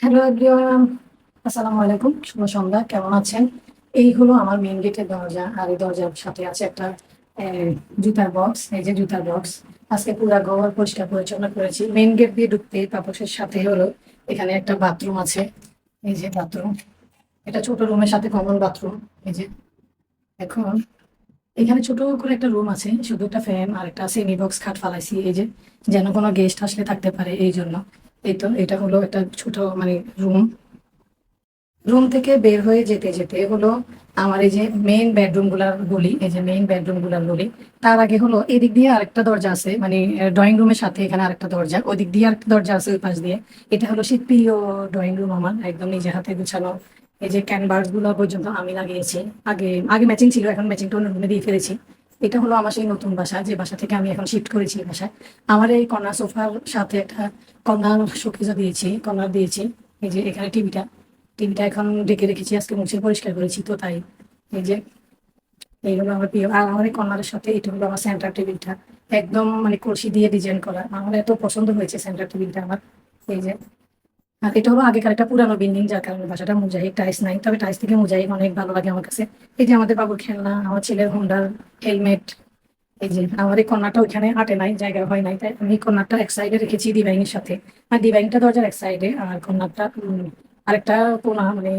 Hello everyone, আসসালামু আলাইকুম। শুভ সন্ধ্যা। কেমন আছেন? এই হলো আমার মেইন গেটের দরজা, আর এই দরজার সাথে আছে একটা জুতার বক্স। এই যে জুতার বক্স, আজকে পুরা ঘর পরিষ্কার পরিচ্ছন্ন করেছি। মেইন গেট দিয়ে ঢুকতে পাপোশের সাথে হলো এখানে একটা বাথরুম আছে। এই যে বাথরুম, এটা ছোট রুমের সাথে কমন বাথরুম। এই যে এখন এখানে ছোট করে একটা রুম আছে, শুধু একটা ফ্যান আর একটা সেমি বক্স খাট ফালাইছি, এই যে যেন কোনো গেস্ট আসলে থাকতে পারে এই জন্য। এই তো এটা হলো একটা ছোট মানে রুম। রুম থেকে বের হয়ে যেতে যেতে হলো আমার এই যে মেইন বেডরুম গুলার গলি, এই যে মেইন বেডরুম গুলার গলি। তার আগে হলো এদিক দিয়ে আরেকটা দরজা আছে, মানে ড্রয়িং রুমের সাথে এখানে আরেকটা দরজা, ওদিক দিয়ে আরেকটা দরজা আছে ওই পাশ দিয়ে। এটা হলো সেই প্রিয় ড্রয়িং রুম আমার, একদম নিজে হাতে গুছানো। এই যে ক্যানভাস গুলো পর্যন্ত আমি লাগিয়েছি। আগে আগে ম্যাচিং ছিল, এখন ম্যাচিংটা অন্য রুমে দিয়ে ফেলেছি। এটা হলো আমার সেই নতুন বাসা, যে বাসা থেকে আমি এখন শিফট করেছি এই বাসায়। আমার এই কর্নার সোফার সাথে একটা কর্নার শোকেজও দিয়েছি, কর্নার দিয়েছি। এই যে এখানে টিভিটা এখন ডেকে রেখেছি, আজকে মুছে পরিষ্কার করেছি তো তাই। এই যে এই হলো আমার প্রিয়, আর আমার এই কর্নারের সাথে এটা হলো আমার সেন্টার টেবিলটা, একদম মানে কলসি দিয়ে ডিজাইন করা। আমার এত পছন্দ হয়েছে সেন্টার টেবিলটা আমার। এই যে আর এটা হলো আগেকার একটা পুরানো বিল্ডিং, যার কারণে বাসাটা মোজাইক, টাইলস নাই, তবে টাইলস থেকে মোজাইক অনেক ভালো লাগে আমার কাছে। এই যে আমাদের বাবুর খেলনা, আমার ছেলের হোন্ডার হেলমেট। এই যে আমার এই কর্নারটা ওইখানে আটে নাই, জায়গা হয় নাই, তাই আমি কর্নারটা এক সাইডে রেখেছি ডিভাইনের সাথে। আর ডিভাইনটা দরজার এক সাইডে, আর কর্নারটা আরেকটা কোনা মানে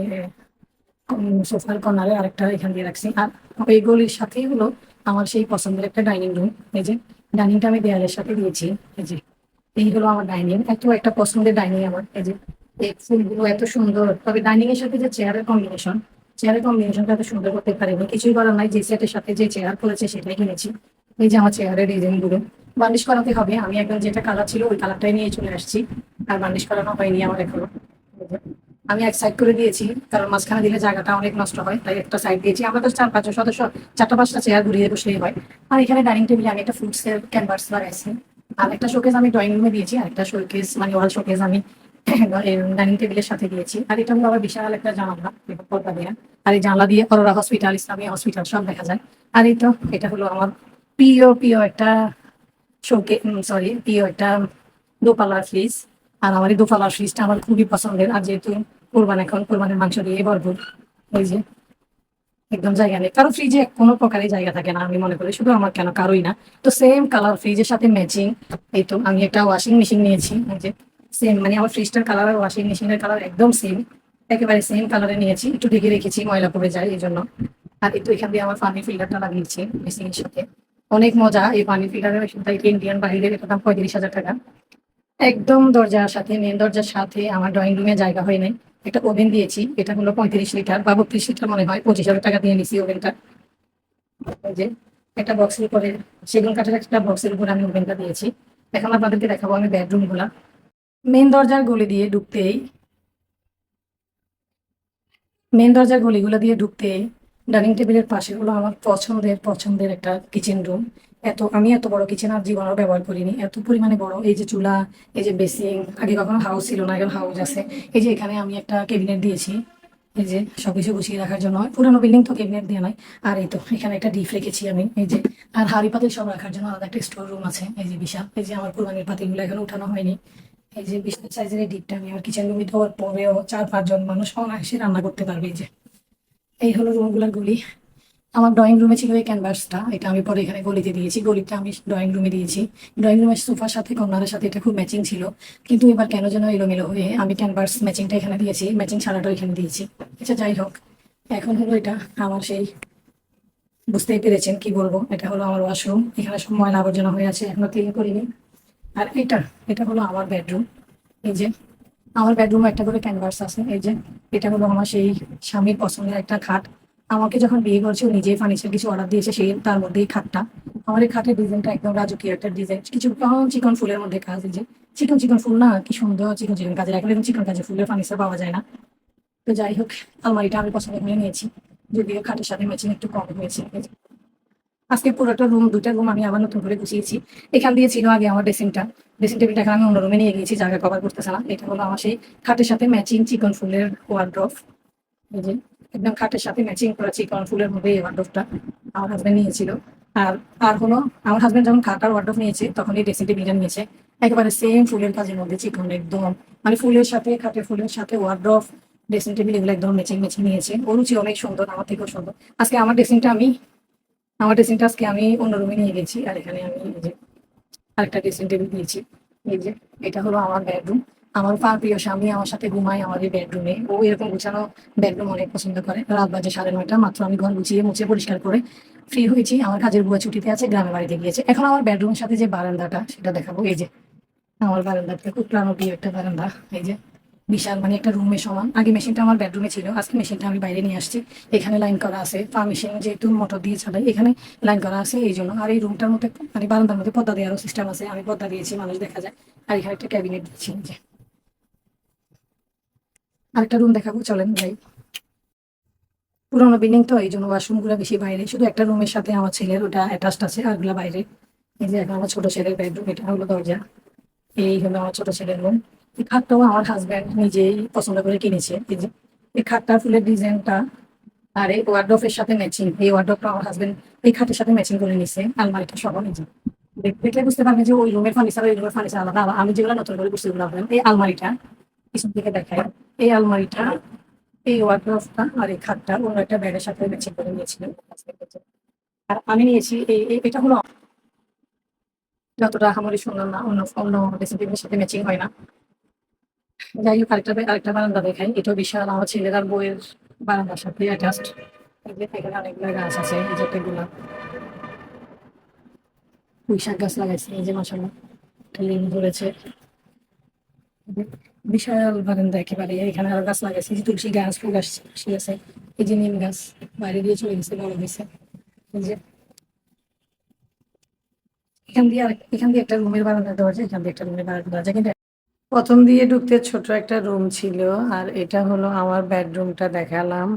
সোফার কর্নারে আরেকটা এখান দিয়ে রাখছি। আর ওই গলির সাথেই হলো আমার সেই পছন্দের একটা ডাইনিং রুম। এই যে ডাইনিংটা আমি দেয়ালের সাথে দিয়েছি। এই যে এই হলো আমার ডাইনিং, এত একটা পছন্দের ডাইনিং আমার। এই যে এই ফুলগুলো এত সুন্দর, তবে ডাইনিং এর সাথে যে চেয়ারের কম্বিনেশনটা এত সুন্দর করতে পারিনি, কিছুই করার নাই, যে সেটের সাথে যে চেয়ার করেছে সেটাই কিনেছি। এই যে আমার চেয়ারের ডিজাইন গুলো বার্নিশ করাতে হবে, আমি একদম যেটা কালার ছিল ওই কালারটাই নিয়ে চলে আসছি। আর বার্নিশ করানো হয়নি আমার এখনো। এই যে আমি এক সাইড করে দিয়েছি, কারণ মাঝখানে দিলে জায়গাটা অনেক নষ্ট হয়, তাই একটা সাইড দিয়েছি। আমরা তো 4-5 জন সদস্য, 4টা 5টা চেয়ার ঘুরিয়ে বসলেই হয়। আর এখানে ডাইনিং টেবিলে আমি একটা ফুডসের ক্যানভাস লাগাইছি। আর একটা শোকেস আমি ড্রয়িং রুমে দিয়েছি, আর একটা শোকেস মানে ওয়াল শোকেস আমি ডাইনিং টেবিলের সাথে দিয়েছি। আর এটা হলো আবার বিশাল একটা জানালা, পর্দা দিয়ে। আর এই জানলা দিয়ে অরোরা হসপিটাল, ইসলামিয়া হসপিটাল সব দেখা যায়। আর এই তো এটা হলো আমার প্রিয় প্রিয় একটা শোকে সরি প্রিয় একটা দোপালার ফ্রিজ। আর আমার এই দোপালার ফ্রিজটা আমার খুবই পছন্দের, আর যেহেতু এখন কোরবানির মাংস দিয়ে ভরপুর। এই যে একদম জায়গা নেই কারো ফ্রিজে, কোনো প্রকারের জায়গা থাকে না আমি মনে করি, শুধু আমার কেন কারোই না। তো সেম কালার ফ্রিজের সাথে ম্যাচিং। এই তো আমি একটা ওয়াশিং মেশিন নিয়েছি, এই যে সেম মানে আমার ফ্রিজটার কালার আর ওয়াশিং মেশিনের কালার একদম সেম, একেবারে সেম কালারে নিয়েছি, একটু ঢেকে রেখেছি, ময়লা পড়ে যায় এই জন্য। আর এই তো এখান দিয়ে আমার পানি ফিল্টারটা লাগিয়েছি মেশিনের সাথে। অনেক মজা এই পানি ফিল্টারের মেশিনটা, ইন্ডিয়ান বাইরের, এটা দাম 35,000 টাকা। একদম দরজার সাথে, মেন দরজার সাথে আমার ড্রয়িং রুমে জায়গা হয় নাই। একটা ওভেন দিয়েছি, এটা হলো 35 লিটার বা 32 লিটার মনে হয়, 25,000 টাকা দিয়ে নিছি ওভেনটা। ওই যে একটা বক্সের উপরে, সেগুন কাঠের একটা বক্সের উপরে আমি ওভেনটা দিয়েছি। এখন আপনাদেরকে দেখাবো আমি বেডরুম গুলা। মেন দরজার গলি দিয়ে ঢুকতেই, মেন দরজার গলিগুলো দিয়ে ঢুকতেই ডাইনিং টেবিলের পাশে হলো আমার পছন্দের পছন্দের একটা কিচেন রুম। আমি এত বড় কিচেন আর জীবনেও ব্যবহার করিনি, এত পরিমাণে বড়। এই যে চুলা, এই যে বেসিং, আগে কখনো হাউস ছিল না, এখন হাউস আছে। এই যে এখানে আমি একটা ক্যাবিনেট দিয়েছি, এই যে সবকিছু গুছিয়ে রাখার জন্য, পুরানো বিল্ডিং তো ক্যাবিনেট দিয়ে নয়। আর এই তো এখানে একটা ডিপ রেখেছি আমি, এই যে। আর হাঁড়ি পাতিল সব রাখার জন্য আলাদা একটা স্টোর রুম আছে, এই যে বিশাল। এই যে আমার কোরবানির পাতিলগুলো এখন উঠানো হয়নি। এই যে বিশাল সাইজের এই ডিপটা আমি আমার কিচেন রুমে দেওয়ার পরেও 4-5 জন মানুষ অনায়াসে রান্না করতে পারবে। এই যে এই হলো রুমগুলার গলি। আমার ড্রয়িং রুমে ছিল এই ক্যানভাসটা, এটা আমি পরে এখানে গলিতে দিয়েছি, গলিটা আমি ড্রয়িং রুমে দিয়েছি। ড্রয়িং রুমের সোফার সাথে কর্নারের সাথে এটা খুব ম্যাচিং ছিল, কিন্তু এবার কেন যেন এলোমেলো হয়ে আমি ক্যানভাস ম্যাচিংটা এখানে দিয়েছি, ম্যাচিং ছাড়াটাও এখানে দিয়েছি। আচ্ছা যাই হোক, এখন হলো এটা আমার সেই, বুঝতেই পেরেছেন কি বলবো, এটা হলো আমার ওয়াশরুম। এখানে সব ময়লা আবর্জনা হয়ে আছে, এখনো ক্লিন করিনি। আর এটা এটা হলো আমার বেডরুম। এই যে আমার বেডরুমে একটা করে ক্যানভাস আছে। এই যে এটা হলো আমার সেই স্বামীর পছন্দের একটা খাট। আমাকে যখন বিয়ে করছে ও নিজেই ফার্নিচার কিছু অর্ডার দিয়েছে, সেই তার মধ্যেই খাটটা। আমার এই খাটের ডিজাইনটা একদম রাজকীয় একটা ডিজাইন, কিছু চিকন ফুলের মধ্যে কাজ। এই যে চিকন চিকন ফুল না, কি সুন্দর চিকন চিকন কাজের, এখন এরকম চিকন কাজের ফুলের ফার্নিচার পাওয়া যায় না। তো যাই হোক, আলমারিটা আমি পছন্দ করে নিয়েছি, যদিও খাটের সাথে ম্যাচিং একটু কম হয়েছে। এই যে আজকে পুরোটা রুম, দুইটা রুম আমি আবার নতুন করে গুছিয়েছি। এখান দিয়ে ছিল আগে আমার ড্রেসিংটা, ড্রেসিং টেবিলটা এখন আমি অন্য রুমে নিয়ে গিয়েছি, জায়গা কভার করতেছে না। এটা হলো আমার সেই খাটের সাথে ম্যাচিং চিকন ফুলের ওয়ার্ড্রোব। এই যে একদম খাটের সাথে ম্যাচিং করা চিকন ফুলের মধ্যে এই ওয়ার্ড্রোবটা আমার হাজবেন্ড নিয়েছিল। আর আর হলো আমার হাজবেন্ড যখন খাট আর ওয়ার্ড্রোব নিয়েছে, তখন এই ড্রেসিং টেবিলটা নিয়েছে। একেবারে সেম ফুলের কাজের মধ্যে চিকন একদম, মানে ফুলের সাথে খাটে ফুলের সাথে ওয়ার্ড্রফ ড্রেসিং টেবিল এগুলো একদম ম্যাচিং ম্যাচিং নিয়েছে। ওর রুচি অনেক সুন্দর, আমার থেকেও সুন্দর। আজকে আমার ড্রেসিংটা আমি অন্য রুমে নিয়ে গেছি, আর এখানে আমি এই যে আরেকটা ড্রেসিং টেবিল দিয়েছি। এই যে এটা হলো আমার বেডরুম। আমার প্রিয় স্বামী আমার সাথে ঘুমায় আমার এই বেডরুমে। ও এরকম গুছানো বেডরুম অনেক পছন্দ করে। রাত বাজে 9:30, মাত্র আমি ঘর গুছিয়ে মুছে পরিষ্কার করে ফ্রি হয়েছি। আমার কাজের বুয়া ছুটিতে আছে, গ্রামের বাড়িতে গিয়েছে। এখন আমার বেডরুমের সাথে যে বারান্দাটা সেটা দেখাবো। এই যে আমার বারান্দাটা খুব প্রাণপ্রিয় একটা বারান্দা। এই যে বিশাল, মানে একটা রুমের সমান। আগে মেশিনটা আমার বেডরুমে ছিল, আজকে মেশিনটা আমি বাইরে নিয়ে আসছি। এখানে লাইন করা আছে, পা মেশিন যেহেতু মোটর দিয়ে চালাই, এখানে লাইন করা আছে এই জন্য। আর এই রুমটার মধ্যে মানে বারান্দার মধ্যে পর্দা দেওয়ারও সিস্টেম আছে, আমি পর্দা দিয়েছি, মানুষ দেখা যায়। আর এখানে একটা ক্যাবিনেট দিয়েছি। এই যে আরেকটা রুম দেখাবো, চলেন ভাই। পুরোনো বিল্ডিং তো এই জন্য ওয়াশরুম গুলো বেশি বাইরে, শুধু একটা রুমের সাথে আমার ছেলের ওটা অ্যাটাচড আছে, আর গুলা বাইরে। এই যে এখন আমার ছোট ছেলের বেডরুম, এটা হলো দরজা। এই হলো আমার ছোট ছেলের রুম। এই খাটটাও আমার হাজব্যান্ড নিজেই পছন্দ করে কিনেছে। এই যে এই খাটটার ফুলের ডিজাইনটা আর এই ওয়ার্ড্রোবের সাথে ম্যাচিং, এই ওয়ার্ড্রোবটা আমার হাজবেন্ড এই খাটের সাথে ম্যাচিং করে নিছে। আলমারিটা সহ এই যে দেখলে বুঝতে পারবেন যে ওই রুমের ফার্নিচার ওই রুমের ফার্নিচার আলাদা। আমি যেগুলো নতুন করে বুঝতে পারবেন, এই আলমারিটা পিছন থেকে দেখায়। এই আলমারিটা, এই ওয়ার্ড্রোবটা আর এই খাটটা অন্য একটা ব্যাগের সাথে ম্যাচিং করে নিয়েছিলাম। আর আমি নিয়েছি এটা হলো যতটা আহামরি সুন্দর না, অন্য অন্য ড্রেসিং টেবিলের সাথে ম্যাচিং হয় না। যাই হোক, আরেকটা বারান্দা দেখাই। এটাও বিশাল, আমার ছেলের আর বইয়ের বারান্দার সাথে অ্যাটাচড। এখানে অনেকগুলো গাছ আছে, এই যে একটা গোলাপ, পুঁই শাক গাছ লাগাইছে এই যে মাশাআল্লাহ, একটা লেবু ধরেছে। বিশাল বারান্দা একেবারে। এখানে আরো গাছ লাগাইছে, এই যে তুলসী গাছ, ফুল গাছ তুলসী আছে। এই যে নিম গাছ বাইরে দিয়ে চলে গেছে, বড় হয়েছে। এই যে এখান দিয়ে একটা রুমের বারান্দা দেওয়া যায়, এখান দিয়ে একটা রুমের বারান্দা দেওয়া যায়। কিন্তু প্রথম দিয়ে ঢুকতে ছোট একটা রুম ছিল। আর এটা হলো আমার বেডরুমটা দেখালাম।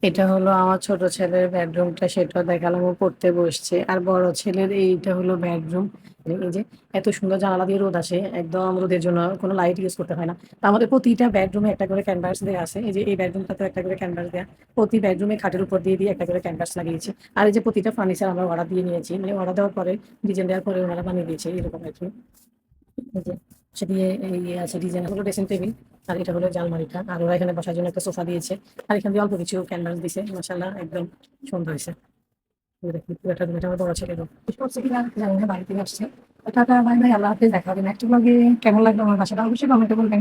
এটা হলো আমার ছোট ছেলের বেডরুমটা, সেটাও দেখালাম। ও পড়তে বসছে। আর বড় ছেলের এইটা হলো বেডরুম। এই যে এত সুন্দর জানালা দিয়ে রোদ আসে, একদম রোদের জন্য কোনো লাইট ইউজ করতে হয় না। তা আমাদের প্রতিটা বেডরুমে একটা করে ক্যানভাস দেওয়া আছে। এই যে এই বেডরুমটাতে একটা করে ক্যানভাস দেওয়া, প্রতি বেডরুমে খাটের উপর দিয়ে দিয়ে একটা করে ক্যানভাস লাগিয়েছি। আর এই যে প্রতিটা ফার্নিচার আমরা অর্ডার দিয়ে নিয়েছি, মানে অর্ডার দেওয়ার পরে ডিজাইন দেওয়ার পরে ওনারা বানিয়ে দিয়েছে এরকম আর কি। এই যে সে দিয়ে এই আছে ডিজাইন হলো ড্রেসিং টেবিল। আর এটা হলো জালমারিটা। আর ওরা এখানে বসার জন্য একটা সোফা দিয়েছে। আর এখান দিয়ে অল্প কিছু ক্যানভাস দিছে, মাশাআল্লাহ একদম সুন্দর হয়েছে। পুরোটা রুম, এটা আমার বড় ছেলে রুম। করছে কিনা জানি না, বাড়ি থেকে আসছে। টাটা, বাই বাই, আল্লাহ হাফেজ, দেখা হবে নেক্সট ব্লগে। কেমন লাগলো আমার বাসাটা অবশ্যই কমেন্টে বলবেন।